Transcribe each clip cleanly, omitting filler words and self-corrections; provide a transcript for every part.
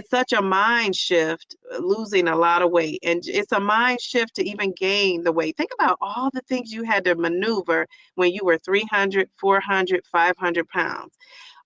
It's such a mind shift, losing a lot of weight. And it's a mind shift to even gain the weight. Think about all the things you had to maneuver when you were 300, 400, 500 pounds.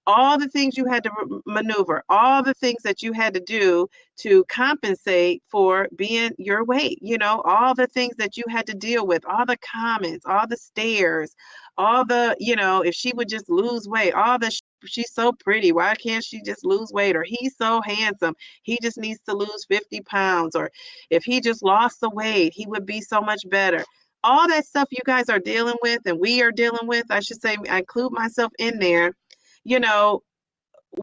All the things you had to maneuver, all the things that you had to do to compensate for being your weight, all the things that you had to deal with, all the comments, all the stares, all the, if she would just lose weight, all the, she's so pretty, why can't she just lose weight? Or he's so handsome, he just needs to lose 50 pounds. Or if he just lost the weight, he would be so much better. All that stuff you guys are dealing with, and we are dealing with, I should say, I include myself in there. you know,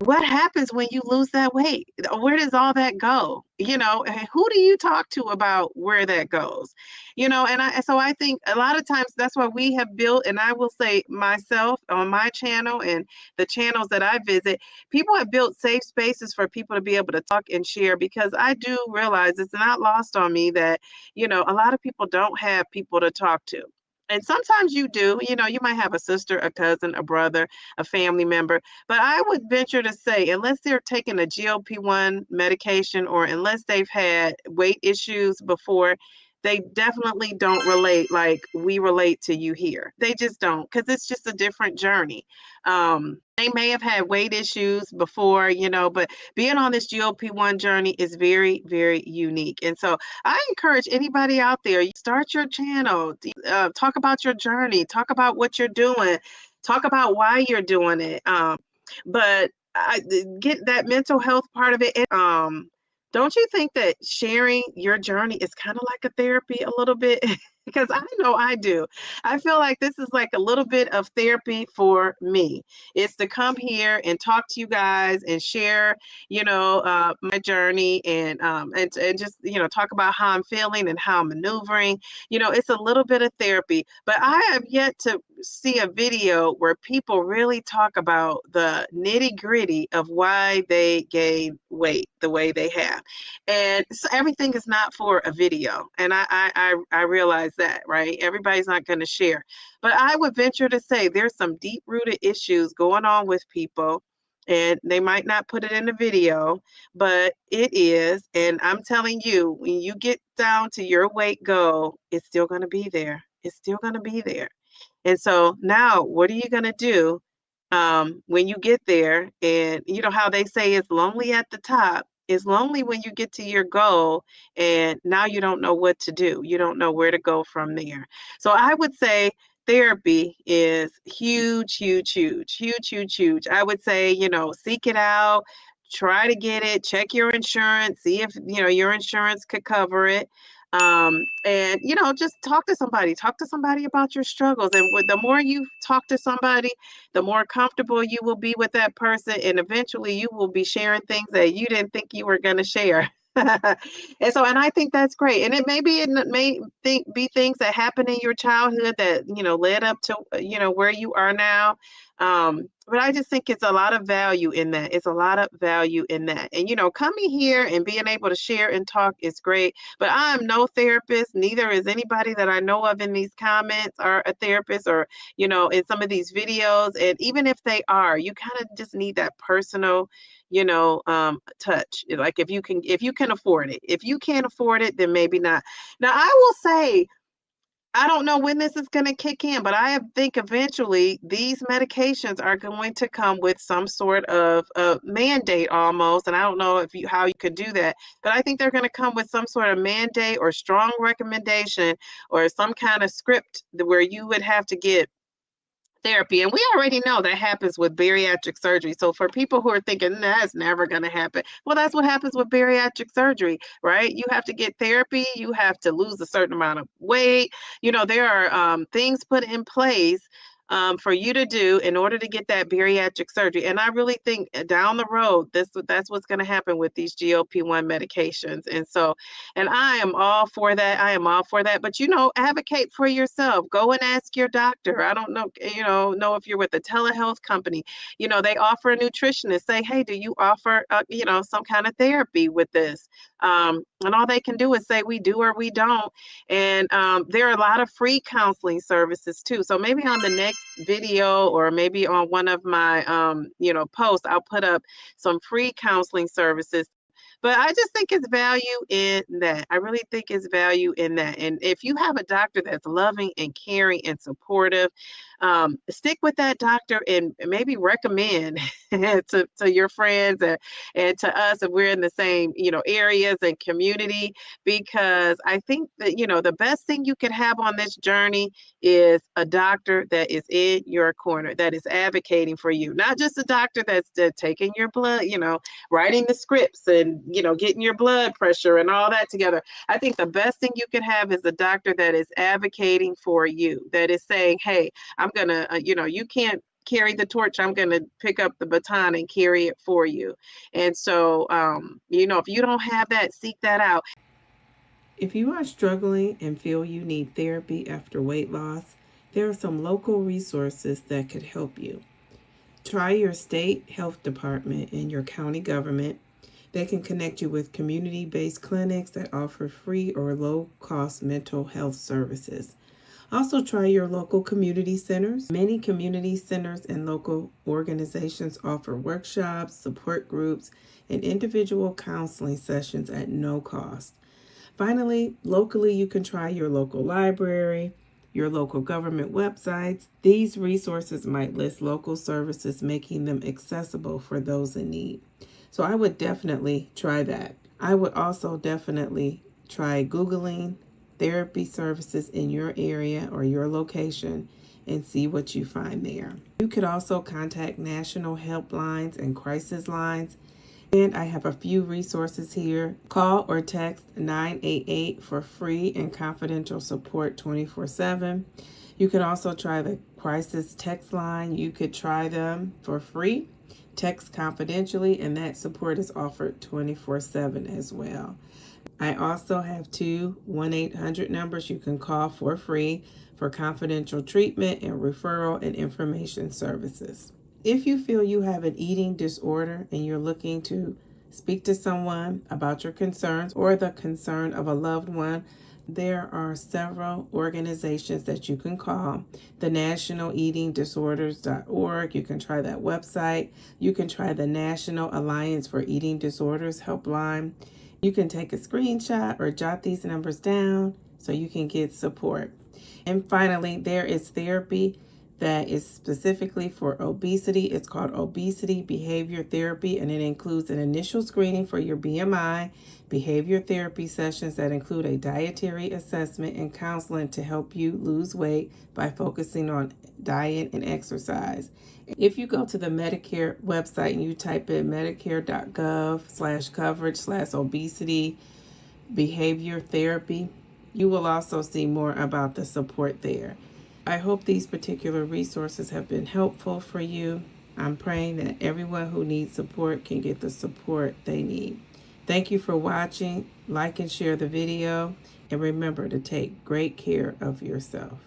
what happens when you lose that weight? Where does all that go? And who do you talk to about where that goes? So I think a lot of times that's why we have built, and I will say myself on my channel and the channels that I visit, people have built safe spaces for people to be able to talk and share, because I do realize it's not lost on me that, a lot of people don't have people to talk to. And sometimes you do, you might have a sister, a cousin, a brother, a family member. But I would venture to say, unless they're taking a GLP-1 medication or unless they've had weight issues before, they definitely don't relate like we relate to you here. They just don't, because it's just a different journey. They may have had weight issues before, but being on this GLP-1 journey is very, very unique. And so I encourage anybody out there, start your channel, talk about your journey, talk about what you're doing, talk about why you're doing it. But I get that mental health part of it. Don't you think that sharing your journey is kind of like a therapy a little bit? Because I know I do. I feel like this is like a little bit of therapy for me. It's to come here and talk to you guys and share, my journey and just, talk about how I'm feeling and how I'm maneuvering. It's a little bit of therapy, but I have yet to see a video where people really talk about the nitty-gritty of why they gain weight the way they have. And so everything is not for a video. And I realize that, right? Everybody's not going to share. But I would venture to say there's some deep-rooted issues going on with people, and they might not put it in the video, but it is. And I'm telling you, when you get down to your weight goal, it's still going to be there. It's still going to be there. And so now what are you going to do when you get there? And you know how they say it's lonely at the top. It's lonely when you get to your goal and now you don't know what to do. You don't know where to go from there. So I would say therapy is huge, huge, huge, huge, huge, huge. I would say, seek it out, try to get it, check your insurance, see if, your insurance could cover it. And just talk to somebody about your struggles. And the more you talk to somebody, the more comfortable you will be with that person, and eventually you will be sharing things that you didn't think you were going to share. And I think that's great. And it may be things that happened in your childhood that led up to where you are now. But I just think it's a lot of value in that. It's a lot of value in that. And coming here and being able to share and talk is great. But I'm no therapist. Neither is anybody that I know of in these comments are a therapist, or in some of these videos. And even if they are, you kind of just need that personal touch. Like if you can afford it. If you can't afford it, then maybe not. Now I will say, I don't know when this is going to kick in, but I think eventually these medications are going to come with some sort of mandate almost. And I don't know how you could do that, but I think they're going to come with some sort of mandate or strong recommendation or some kind of script where you would have to get therapy. And we already know that happens with bariatric surgery. So for people who are thinking that's never going to happen, well, that's what happens with bariatric surgery, right? You have to get therapy. You have to lose a certain amount of weight. There are things put in place for you to do in order to get that bariatric surgery. And I really think down the road, that's what's going to happen with these GLP-1 medications. And I am all for that. I am all for that. But, advocate for yourself. Go and ask your doctor. I don't know, know if you're with a telehealth company. They offer a nutritionist. Say, hey, do you offer, some kind of therapy with this? And all they can do is say we do or we don't. And there are a lot of free counseling services too. So maybe on the next video or maybe on one of my posts, I'll put up some free counseling services But I just think it's value in that. I really think it's value in that. And if you have a doctor that's loving and caring and supportive, stick with that doctor and maybe recommend to your friends and to us if we're in the same, areas and community, because I think that, the best thing you could have on this journey is a doctor that is in your corner, that is advocating for you, not just a doctor that's taking your blood, writing the scripts and, getting your blood pressure and all that together. I think the best thing you could have is a doctor that is advocating for you, that is saying, hey, I'm going to, you can't carry the torch. I'm going to pick up the baton and carry it for you. And so, if you don't have that, seek that out. If you are struggling and feel you need therapy after weight loss, there are some local resources that could help you. Try your state health department and your county government. They can connect you with community-based clinics that offer free or low-cost mental health services. Also, try your local community centers. Many community centers and local organizations offer workshops, support groups, and individual counseling sessions at no cost. Finally, locally, you can try your local library, your local government websites. These resources might list local services, making them accessible for those in need. So I would definitely try that. I would also definitely try Googling therapy services in your area or your location and see what you find there. You could also contact national helplines and crisis lines. And I have a few resources here. Call or text 988 for free and confidential support 24/7. You could also try the crisis text line. You could try them for free, text confidentially, and that support is offered 24/7 as well. I also have two 1-800 numbers you can call for free for confidential treatment and referral and information services. If you feel you have an eating disorder and you're looking to speak to someone about your concerns or the concern of a loved one, there are several organizations that you can call. The National Eating Disorders.org, you can try that website. You can try the National Alliance for Eating Disorders helpline. You can take a screenshot or jot these numbers down so you can get support. And finally, there is therapy that is specifically for obesity. It's called Obesity Behavior Therapy, and it includes an initial screening for your BMI, behavior therapy sessions that include a dietary assessment and counseling to help you lose weight by focusing on diet and exercise. If you go to the Medicare website and you type in medicare.gov/coverage/obesity behavior therapy, you will also see more about the support there. I hope these particular resources have been helpful for you. I'm praying that everyone who needs support can get the support they need. Thank you for watching. Like and share the video. And remember to take great care of yourself.